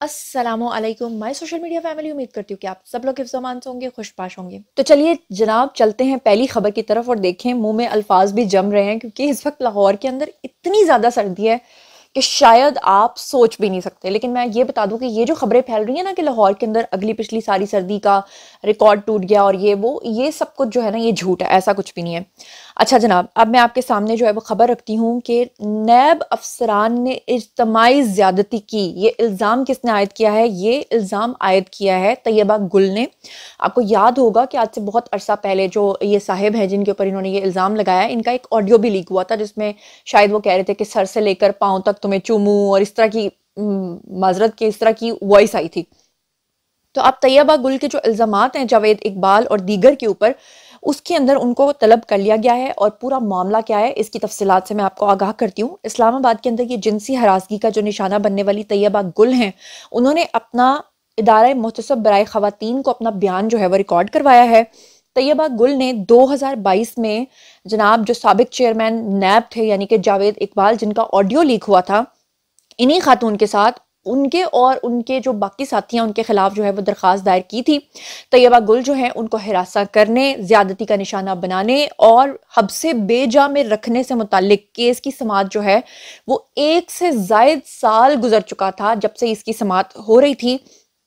अस्सलामुअलैकुम my social media family. उम्मीद करती हूँ कि आप सब लोग हिफ्ज़-ओ-अमान से होंगे, खुशपाश होंगे। तो चलिए जनाब चलते हैं पहली खबर की तरफ और देखें मुंह में अल्फाज भी जम रहे हैं क्योंकि इस वक्त लाहौर के अंदर इतनी ज़्यादा सर्दी है कि शायद आप सोच भी नहीं सकते। लेकिन मैं ये बता दूं कि ये जो खबरें फैल रही हैं ना कि लाहौर के अंदर अगली पिछली सारी सर्दी का रिकॉर्ड टूट गया और ये सब कुछ जो है ना ये झूठ है, ऐसा कुछ भी नहीं है। अच्छा जनाब, अब मैं आपके सामने जो है वो खबर रखती हूँ कि नैब अफसरान ने इज्तमाई ज्यादती की। ये इल्ज़ाम किसने आयद किया है? ये इल्ज़ाम आयद किया है तैयबा गुल ने। आपको याद होगा कि आज से बहुत अरसा पहले जो ये साहिब हैं जिनके ऊपर इन्होंने ये इल्ज़ाम लगाया, इनका एक ऑडियो भी लीक हुआ था जिसमें शायद वो कह रहे थे कि सर से लेकर पाँव तक तुम्हें चूमूं और इस तरह की माजरत के इस तरह की वॉइस आई थी। तो अब तैयबा गुल के जो इल्ज़ामात हैं जावेद इकबाल और दीगर के ऊपर, उसके अंदर उनको तलब कर लिया गया है और पूरा मामला क्या है इसकी तफसीलात से मैं आपको आगाह करती हूँ। इस्लामाबाद के अंदर ये जिनसी हरासगी का जो निशाना बनने वाली तैयबा गुल हैं, उन्होंने अपना इदारा मोहतसब बराए ख़वातीन को अपना बयान जो है वो रिकॉर्ड करवाया है। तैयबा गुल ने 2022 में जनाब जो साबिक चेयरमैन नैब थे यानी कि जावेद इकबाल, जिनका ऑडियो लीक हुआ था, इन्हीं खातून के साथ उनके और उनके जो बाकी साथी हैं उनके खिलाफ जो है वो दरख्वास्त दायर की थी। तैयबा गुल जो है उनको हिरासा करने, ज्यादती का निशाना बनाने और हब्से बेजा में रखने से मुतालिक केस की समाअत जो है वो 1 से जायद साल गुजर चुका था जब से इसकी समाअत हो रही थी।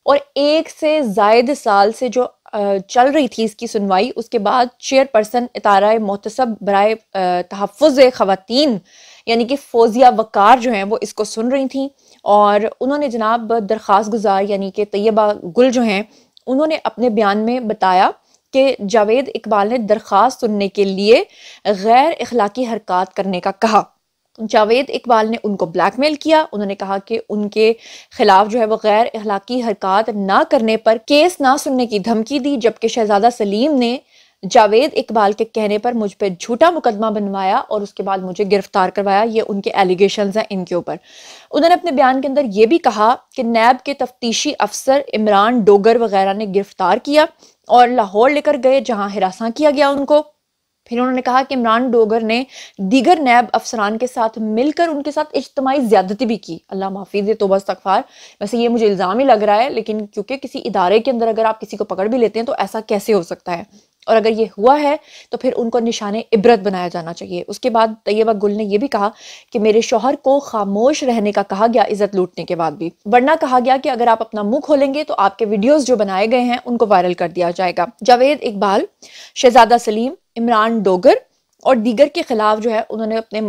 और 1 से जायद साल से जो चल रही थी इसकी सुनवाई, उसके बाद चेयरपर्सन इतारा मोहतसब बराए तहफ़्फ़ुज़ ख़वातीन यानी कि फौजिया वकार जो हैं वो इसको सुन रही थी। और उन्होंने जनाब दरख्वास्त गुजार यानी कि तैयबा गुल जो हैं उन्होंने अपने बयान में बताया कि जावेद इकबाल ने दरख्वास्त सुनने के लिए गैर इखलाकी हरकत करने का कहा। जावेद इकबाल ने उनको ब्लैकमेल किया। उन्होंने कहा कि उनके खिलाफ जो है वो गैर इखलाकी हरकत ना करने पर केस ना सुनने की धमकी दी, जबकि शहजादा सलीम ने जावेद इकबाल के कहने पर मुझ पर झूठा मुकदमा बनवाया और उसके बाद मुझे गिरफ्तार करवाया। ये उनके एलिगेशंस हैं इनके ऊपर। उन्होंने अपने बयान के अंदर ये भी कहा कि नैब के तफ्तीशी अफसर इमरान डोगर वगैरह ने गिरफ्तार किया और लाहौर लेकर गए जहां हिरासा किया गया उनको। फिर उन्होंने कहा कि इमरान डोगर ने दीगर नैब अफसरान के साथ मिलकर उनके साथ इज्तमाई ज्यादती भी की। अल्लाह माफिज, तौबा इस्तगफार। वैसे ये मुझे इल्ज़ाम ही लग रहा है, लेकिन क्योंकि किसी इदारे के अंदर अगर आप किसी को पकड़ भी लेते हैं तो ऐसा कैसे हो सकता है, और अगर ये हुआ है तो फिर उनको निशाने इबरत बनाया जाना चाहिए। उसके बाद तैयबा गुल ने यह भी कहा कि मेरे शौहर को खामोश रहने का कहा गया इज्जत लूटने के बाद भी, वरना कहा गया कि अगर आप अपना मुंह खोलेंगे तो आपके वीडियोस जो बनाए गए हैं उनको वायरल कर दिया जाएगा। जावेद इकबाल, शहजादा सलीम, इमरान डोगर और दीगर के खिलाफ जो है उन्होंने अपने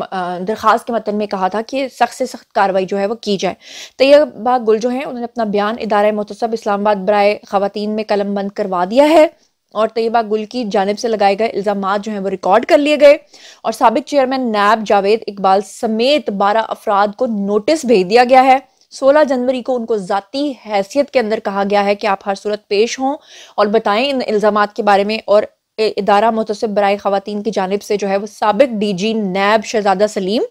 दरख्वास्त के मतन में कहा था कि सख्त से सख्त कार्रवाई जो है वो की जाए। तैयबा गुल जो है उन्होंने अपना बयान इदारा मोहतसब इस्लामाबाद बराए ख़वातीन में कलम बंद करवा दिया है और तैयबा गुल की जानिब से लगाए गए इल्ज़ामात जो हैं वो रिकॉर्ड कर लिए गए और साबिक चेयरमैन नैब जावेद इकबाल समेत 12 अफराद को नोटिस भेज दिया गया है। 16 जनवरी को उनको ज़ाती हैसियत के अंदर कहा गया है कि आप हर सूरत पेश हों और बताएं इन इल्ज़ामात के बारे में। और इदारा मुतसिब बराए ख़वातीन की जानिब से जो है वो साबिक डीजी नैब शहजादा सलीम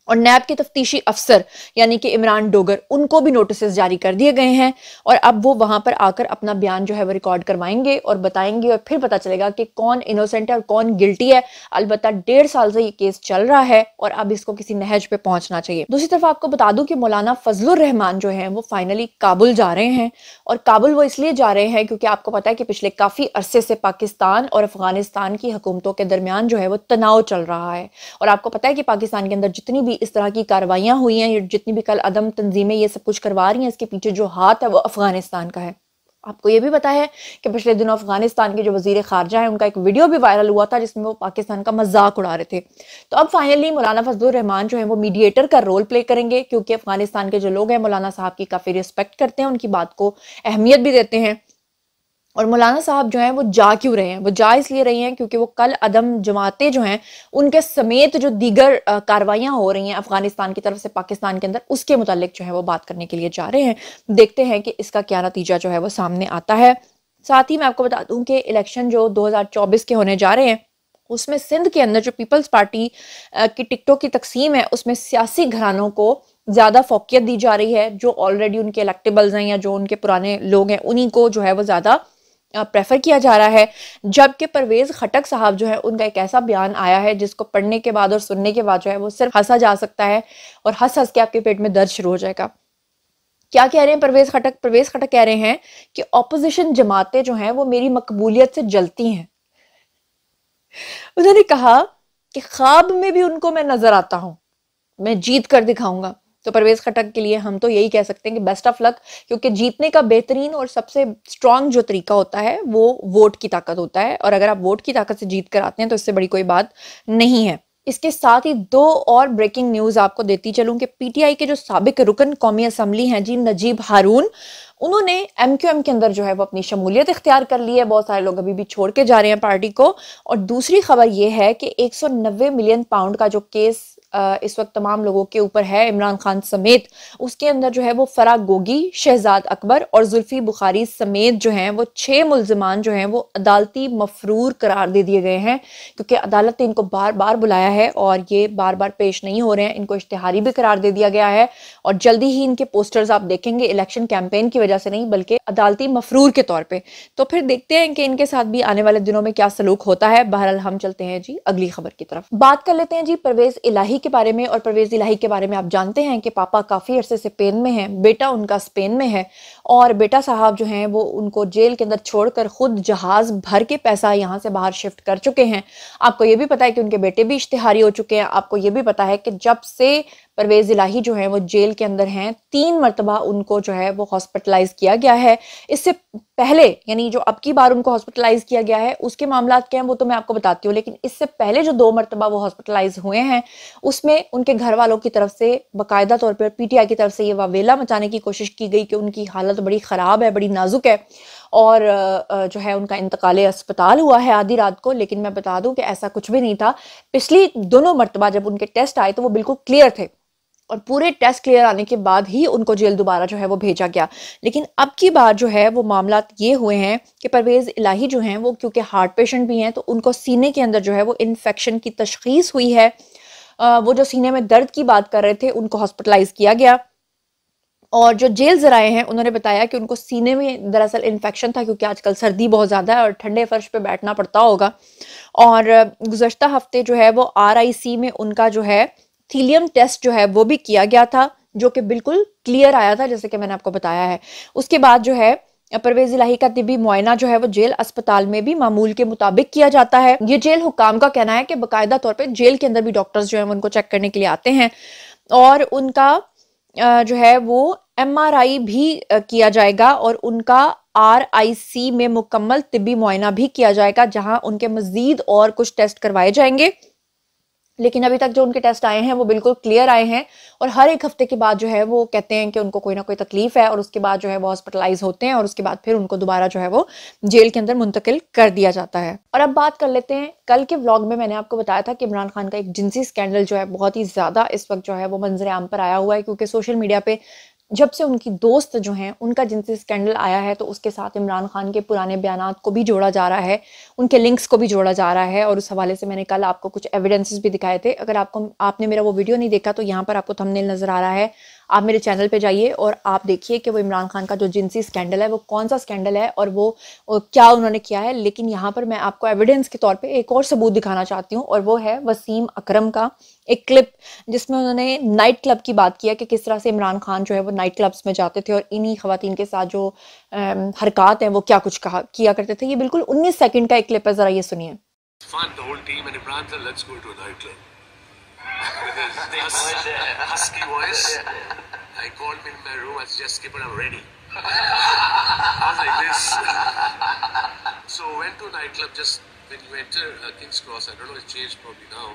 और नैब के तफ्तीशी अफसर यानी कि इमरान डोगर, उनको भी नोटिस जारी कर दिए गए हैं और अब वो वहां पर आकर अपना बयान जो है वो रिकॉर्ड करवाएंगे और बताएंगे और फिर पता चलेगा कि कौन इनोसेंट है और कौन गिल्टी है। अलबत्ता 1.5 साल से ये केस चल रहा है और अब इसको किसी नहज पे पहुंचना चाहिए। दूसरी तरफ आपको बता दूं कि मौलाना फजलुर रहमान जो है वो फाइनली काबुल जा रहे हैं और काबुल वो इसलिए जा रहे हैं क्योंकि आपको पता है कि पिछले काफी अरसे से पाकिस्तान और अफगानिस्तान की हुकूमतों के दरमियान जो है वो तनाव चल रहा है और आपको पता है कि पाकिस्तान के अंदर जितनी भी इस तरह की कार्रवाइयां हुई हैं, जितनी भी कल अदम तंजीमें ये सब कुछ करवा रही हैं, इसके पीछे जो हाथ है वो अफगानिस्तान का है। आपको ये भी पता है कि पिछले दिनों अफगानिस्तान के जो वजीर खारजा है उनका एक वीडियो भी वायरल हुआ था जिसमें वो पाकिस्तान का मजाक उड़ा रहे थे। तो अब फाइनली मौलाना फजलुर रहमान जो है वो मीडिएटर का रोल प्ले करेंगे क्योंकि अफगानिस्तान के जो लोग हैं मौलाना साहब की काफी रिस्पेक्ट करते हैं, उनकी बात को अहमियत भी देते हैं। और मौलाना साहब जो हैं वो जा क्यों रहे हैं? वो जा इसलिए रही हैं क्योंकि वो कल अदम जमातें जो हैं उनके समेत जो दीगर कार्रवाइयां हो रही हैं अफगानिस्तान की तरफ से पाकिस्तान के अंदर, उसके मुतालिक जो है वो बात करने के लिए जा रहे हैं। देखते हैं कि इसका क्या नतीजा जो है वो सामने आता है। साथ ही मैं आपको बता दूं कि इलेक्शन जो 2024 के होने जा रहे हैं उसमें सिंध के अंदर जो पीपल्स पार्टी की टिकटों की तकसीम है उसमें सियासी घरानों को ज्यादा फोकियत दी जा रही है। जो ऑलरेडी उनके इलेक्टेबल्स हैं या जो उनके पुराने लोग हैं उन्हीं को जो है वो ज्यादा प्रेफर किया जा रहा है। जबकि परवेज खटक साहब जो है उनका एक ऐसा बयान आया है जिसको पढ़ने के बाद और सुनने के बाद जो है वो सिर्फ हंसा जा सकता है और हंस हंस के आपके पेट में दर्द शुरू हो जाएगा क्या कह रहे हैं परवेज खटक? परवेज खटक कह रहे हैं कि ऑपोजिशन जमातें जो हैं वो मेरी मकबूलियत से जलती हैं। उन्होंने कहा कि ख्वाब में भी उनको मैं नजर आता हूं, मैं जीत कर दिखाऊंगा। तो परवेज खटक के लिए हम तो यही कह सकते हैं कि बेस्ट ऑफ लक, क्योंकि जीतने का बेहतरीन और सबसे स्ट्रांग जो तरीका होता है वो वोट की ताकत होता है, और अगर आप वोट की ताकत से जीत कर आते हैं तो इससे बड़ी कोई बात नहीं है। इसके साथ ही दो और ब्रेकिंग न्यूज आपको देती चलूं कि पीटीआई के जो साबिक रुकन कौमी असम्बली हैं जी नजीब हारून, उन्होंने एमक्यूएम के अंदर जो है वो अपनी शमूलियत इख्तियार कर ली है। बहुत सारे लोग अभी भी छोड़ के जा रहे हैं पार्टी को। और दूसरी खबर यह है कि 190 मिलियन पाउंड का जो केस इस वक्त तमाम लोगों के ऊपर है, इमरान खान समेत, उसके अंदर जो है वो फराग गोगी, शहजाद अकबर और जुल्फी बुखारी समेत जो हैं वो 6 मुल्जिमान जो हैं वो अदालती मफरूर करार दे दिए गए हैं, क्योंकि अदालत ने इनको बार बार बुलाया है और ये बार बार पेश नहीं हो रहे हैं। इनको इश्तिहारी भी करार दे दिया गया है और जल्दी ही इनके पोस्टर्स आप देखेंगे, इलेक्शन कैंपेन की वजह से नहीं बल्कि अदालती मफरूर के तौर पर। तो फिर देखते हैं कि इनके साथ भी आने वाले दिनों में क्या सलूक होता है। बहरहाल हम चलते हैं जी अगली खबर की तरफ। बात कर लेते हैं जी परवेज इलाही के बारे में। और परवेज इलाही के बारे में आप जानते हैं कि पापा काफी अरसे से पेन में हैं, बेटा उनका स्पेन में है, और बेटा साहब जो हैं वो उनको जेल के अंदर छोड़कर खुद जहाज भर के पैसा यहाँ से बाहर शिफ्ट कर चुके हैं। आपको ये भी पता है कि उनके बेटे भी इश्तिहारी हो चुके हैं। आपको ये भी पता है कि जब से परवेज इलाही जो है वो जेल के अंदर हैं, 3 मरतबा उनको जो है वो हॉस्पिटलाइज किया गया है। इससे पहले यानी जो अब की बार उनको हॉस्पिटलाइज किया गया है उसके मामला क्या हैं वो तो मैं आपको बताती हूँ, लेकिन इससे पहले जो 2 मरतबा वो हॉस्पिटलाइज हुए हैं उसमें उनके घर वालों की तरफ से बाकायदा तौर पर पीटीआई की तरफ से ये वावेला मचाने की कोशिश की गई कि उनकी हालत बड़ी ख़राब है, बड़ी नाजुक है, और जो है उनका इंतकाल अस्पताल हुआ है आधी रात को। लेकिन मैं बता दूं कि ऐसा कुछ भी नहीं था। पिछली दोनों मरतबा जब उनके टेस्ट आए तो वो बिल्कुल क्लियर थे, और पूरे टेस्ट क्लियर आने के बाद ही उनको जेल दोबारा जो है वो भेजा गया। लेकिन अब की बार जो है वो मामला ये हुए हैं कि परवेज इलाही जो हैं वो क्योंकि हार्ट पेशेंट भी हैं तो उनको सीने के अंदर जो है वो इन्फेक्शन की तशखीस हुई है। वो जो सीने में दर्द की बात कर रहे थे उनको हॉस्पिटलाइज किया गया, और जो जेल जराए हैं उन्होंने बताया कि उनको सीने में दरअसल इन्फेक्शन था, क्योंकि आजकल सर्दी बहुत ज़्यादा है और ठंडे फर्श पे बैठना पड़ता होगा। और गुज़श्ता हफ्ते जो है वो आरआईसी में उनका जो है थीलियम टेस्ट जो है वो भी किया गया था, जो कि बिल्कुल क्लियर आया था, जैसे कि मैंने आपको बताया है। उसके बाद जो है परवेज इलाही का तिबी मुआयना जो है वो जेल अस्पताल में भी मामूल के मुताबिक किया जाता है। ये जेल हुकाम का कहना है कि बाकायदा तौर पे जेल के अंदर भी डॉक्टर्स जो है उनको चेक करने के लिए आते हैं, और उनका जो है वो एमआरआई भी किया जाएगा, और उनका आरआईसी में मुकम्मल तिब्बी मुआयना भी किया जाएगा, जहां उनके मजीद और कुछ टेस्ट करवाए जाएंगे। लेकिन अभी तक जो उनके टेस्ट आए हैं वो बिल्कुल क्लियर आए हैं, और हर एक हफ्ते के बाद जो है वो कहते हैं कि उनको कोई ना कोई तकलीफ है, और उसके बाद जो है वो हॉस्पिटलाइज होते हैं, और उसके बाद फिर उनको दोबारा जो है वो जेल के अंदर मुंतकिल कर दिया जाता है। और अब बात कर लेते हैं, कल के व्लॉग में मैंने आपको बताया था कि इमरान खान का एक जिनसी स्कैंडल जो है बहुत ही ज्यादा इस वक्त जो है वो मंजर आम पर आया हुआ है, क्योंकि सोशल मीडिया पे जब से उनकी दोस्त जो हैं उनका जिनसी स्कैंडल आया है तो उसके साथ इमरान खान के पुराने बयानात को भी जोड़ा जा रहा है, उनके लिंक्स को भी जोड़ा जा रहा है, और उस हवाले से मैंने कल आपको कुछ एविडेंसेस भी दिखाए थे। अगर आपने मेरा वो वीडियो नहीं देखा तो यहाँ पर आपको थंबनेल नजर आ रहा है, आप मेरे चैनल पे जाइए और आप देखिए कि वो इमरान खान का जो जिनसी स्कैंडल है वो कौन सा स्कैंडल है और वो क्या उन्होंने किया है। लेकिन यहाँ पर मैं आपको एविडेंस के तौर पे एक और सबूत दिखाना चाहती हूँ, और वो है वसीम अकरम का एक क्लिप, जिसमें उन्होंने नाइट क्लब की बात किया कि किस तरह से इमरान खान जो है वो नाइट क्लब्स में जाते थे और इन्हीं खवातीन के साथ जो हरकत हैं वो क्या कुछ किया करते थे। ये बिल्कुल 19 सेकंड का एक क्लिप है, जरा ये सुनिए। Husky voice. I called him in my room. I said, "Just skip it. I'm ready." I was like this. So went to a nightclub. Just when you enter King's Cross, I don't know, it's changed probably now.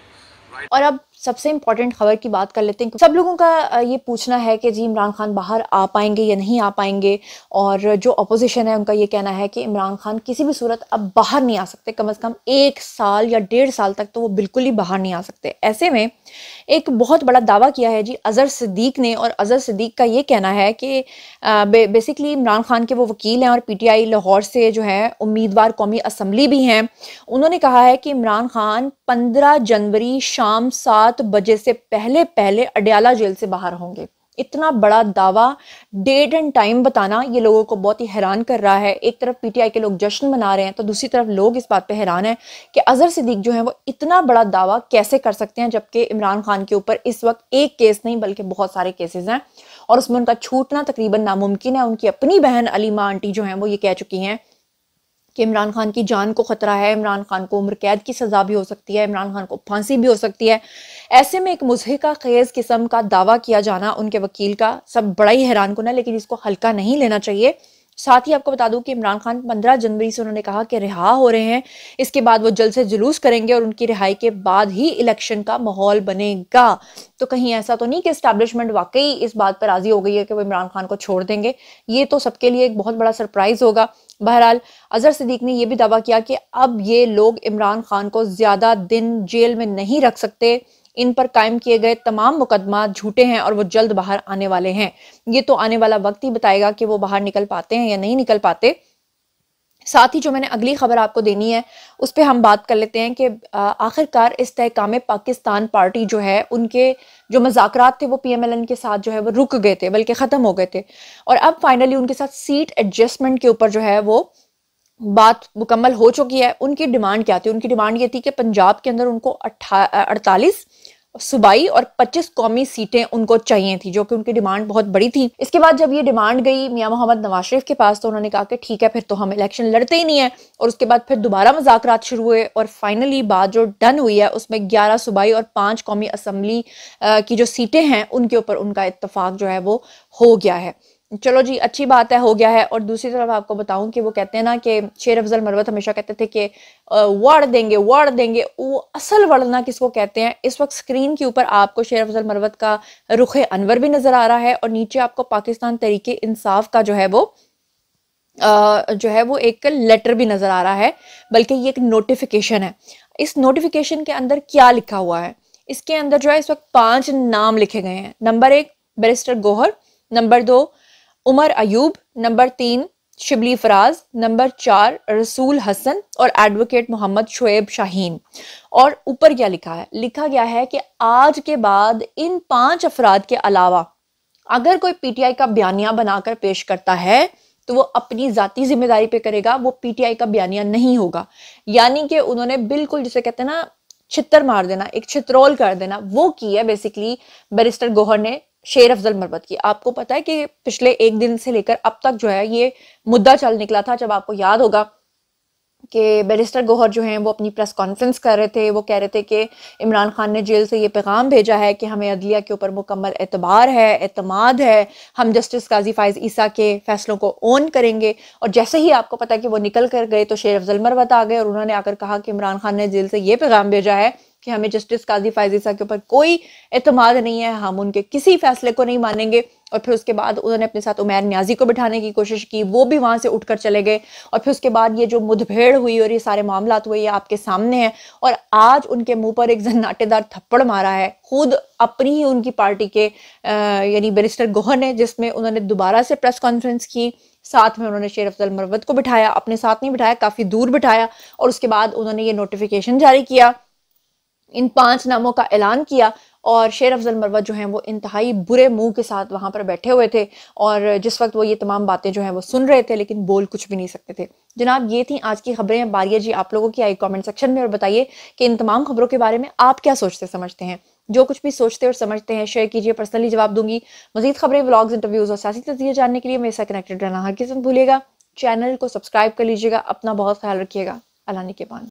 Right. और अब सबसे important खबर की बात कर लेते हैं। सब लोगों का ये पूछना है कि जी इमरान खान बाहर आ पाएंगे या नहीं आ पाएंगे, और जो अपोजिशन है उनका ये कहना है कि इमरान खान किसी भी सूरत अब बाहर नहीं आ सकते, कम से कम 1 साल या 1.5 साल तक तो वो बिल्कुल ही बाहर नहीं आ सकते। ऐसे में एक बहुत बड़ा दावा किया है जी अजहर सिद्दीक ने, और अजहर सिद्दीक का ये कहना है कि बेसिकली इमरान खान के वो वकील हैं और पीटीआई लाहौर से जो है उम्मीदवार कौमी असम्बली भी हैं। उन्होंने कहा है कि इमरान खान 15 जनवरी शाम 7 बजे से पहले अडयाला जेल से बाहर होंगे। इतना बड़ा दावा, डेट एंड टाइम बताना, ये लोगों को बहुत ही हैरान कर रहा है। एक तरफ पीटीआई के लोग जश्न मना रहे हैं तो दूसरी तरफ लोग इस बात पे हैरान हैं कि अजहर सिद्दीक जो है वो इतना बड़ा दावा कैसे कर सकते हैं, जबकि इमरान खान के ऊपर इस वक्त एक केस नहीं बल्कि बहुत सारे केसेस हैं और उसमें उनका छूटना तकरीबन नामुमकिन है। उनकी अपनी बहन अलीमा आंटी जो है वो ये कह चुकी हैं कि इमरान खान की जान को खतरा है, इमरान खान को उम्र कैद की सजा भी हो सकती है, इमरान खान को फांसी भी हो सकती है। ऐसे में एक मुज़हिका खेज किस्म का दावा किया जाना उनके वकील का सब बड़ा ही हैरान कुन है, लेकिन इसको हल्का नहीं लेना चाहिए। साथ ही आपको बता दूं कि इमरान खान 15 जनवरी से उन्होंने कहा कि रिहा हो रहे हैं, इसके बाद वो जल्द से जुलूस करेंगे और उनकी रिहाई के बाद ही इलेक्शन का माहौल बनेगा। तो कहीं ऐसा तो नहीं कि एस्टैब्लिशमेंट वाकई इस बात पर राजी हो गई है कि वो इमरान खान को छोड़ देंगे। ये तो सबके लिए एक बहुत बड़ा सरप्राइज होगा। बहरहाल अजहर सिद्दीक ने यह भी दावा किया कि अब ये लोग इमरान खान को ज्यादा दिन जेल में नहीं रख सकते, इन पर कायम किए गए तमाम मुकदमा झूठे हैं और वो जल्द बाहर आने वाले हैं। ये तो आने वाला वक्त ही बताएगा कि वो बाहर निकल पाते हैं या नहीं निकल पाते। साथ ही जो मैंने अगली खबर आपको देनी है उस पर हम बात कर लेते हैं कि आखिरकार इस्तेहकाम पाकिस्तान पार्टी जो है, उनके जो मज़ाकरात थे वो पीएमएलएन के साथ जो है वो रुक गए थे, बल्कि ख़त्म हो गए थे और अब फाइनली उनके साथ सीट एडजस्टमेंट के ऊपर जो है वो बात मुकम्मल हो चुकी है। उनकी डिमांड क्या थी? उनकी डिमांड ये थी कि पंजाब के अंदर उनको 48 सूबाई और 25 कौमी सीटें उनको चाहिए थी, जो कि उनकी डिमांड बहुत बड़ी थी। इसके बाद जब ये डिमांड गई मियां मोहम्मद नवाज शरीफ के पास तो उन्होंने कहा कि ठीक है फिर तो हम इलेक्शन लड़ते ही नहीं है, और उसके बाद फिर दोबारा मुज़ाकरात शुरू हुए और फाइनली बात जो डन हुई है उसमें 11 सूबाई और 5 कौमी असम्बली की जो सीटें हैं उनके ऊपर उनका इत्तफाक जो है वो हो गया है। चलो जी, अच्छी बात है, हो गया है। और दूसरी तरफ आपको बताऊं कि वो कहते हैं ना कि शेर अफजल मरवत हमेशा कहते थे कि वड़ देंगे वड़ देंगे। वो असल वड़ना किसको कहते हैं? इस वक्त स्क्रीन के ऊपर आपको शेर अफजल मरवत का रुखे अनवर भी नजर आ रहा है और नीचे आपको पाकिस्तान तहरीके इंसाफ का जो है वो एक लेटर भी नजर आ रहा है, बल्कि ये एक नोटिफिकेशन है। इस नोटिफिकेशन के अंदर क्या लिखा हुआ है? इसके अंदर जो है इस वक्त 5 नाम लिखे गए हैं। Number 1 barrister Gohar, number 2 Umar Ayub, number 3 Shibli Faraz, number 4 Rasool Hasan और एडवोकेट मोहम्मद शुएब शाहीन। और ऊपर क्या लिखा है? लिखा गया है कि आज के बाद इन 5 अफराद के अलावा अगर कोई पीटीआई का बयानिया बनाकर पेश करता है तो वो अपनी जाती जिम्मेदारी पे करेगा, वो पीटीआई का बयानिया नहीं होगा। यानी कि उन्होंने बिल्कुल जिसे कहते हैं ना छितर मार देना, एक छितरोल कर देना, वो की है बेसिकली बैरिस्टर गोहर ने शेर अफजल मरवत की। आपको पता है कि पिछले एक दिन से लेकर अब तक जो है ये मुद्दा चल निकला था, जब आपको याद होगा कि बैरिस्टर गोहर जो हैं वो अपनी प्रेस कॉन्फ्रेंस कर रहे थे। वो कह रहे थे कि इमरान खान ने जेल से ये पैगाम भेजा है कि हमें अदलिया के ऊपर मुकम्मल एतबार है, एतमाद है, हम जस्टिस काजी फाइज ईसा के फैसलों को ओन करेंगे। और जैसे ही आपको पता है कि वो निकल कर गए तो शेर अफजल मरवत आ गए और उन्होंने आकर कहा कि इमरान खान ने जेल से ये पैगाम भेजा है कि हमें जस्टिस काजी फाइज ईसा के ऊपर कोई एतमाद नहीं है, हम उनके किसी फैसले को नहीं मानेंगे। और फिर उसके बाद उन्होंने अपने साथ उमैर न्याजी को बिठाने की कोशिश की, वो भी वहां से उठकर चले गए। और फिर उसके बाद ये जो मुठभेड़ हुई और ये सारे मामला हुए ये आपके सामने हैं। और आज उनके मुंह पर एक जन्नाटेदार थप्पड़ मारा है खुद अपनी ही उनकी पार्टी के यानी बैरिस्टर गोहर ने, जिसमें उन्होंने दोबारा से प्रेस कॉन्फ्रेंस की। साथ में उन्होंने शेर अफजल मरवत को बिठाया, अपने साथ नहीं बिठाया, काफी दूर बिठाया। और उसके बाद उन्होंने ये नोटिफिकेशन जारी किया, इन 5 नामों का ऐलान किया। और शेर अफजल मरवत जो हैं वो इंतहाई बुरे मुंह के साथ वहां पर बैठे हुए थे और जिस वक्त वो ये तमाम बातें जो हैं वो सुन रहे थे, लेकिन बोल कुछ भी नहीं सकते थे। जनाब, ये थी आज की खबरें। बारिया जी आप लोगों की आई कमेंट सेक्शन में और बताइए कि इन तमाम खबरों के बारे में आप क्या सोचते समझते हैं। जो कुछ भी सोचते और समझते हैं शेयर कीजिए, पर्सनली जवाब दूंगी। मजीद खबरें, व्लॉग्स, इंटरव्यूज और सियासी तस्वीर जानने के लिए मेरे साथ कनेक्टेड रहना हर किसी मत भूलिएगा। चैनल को सब्सक्राइब कर लीजिएगा। अपना बहुत ख्याल रखिएगा। अल्लाह ने के पान।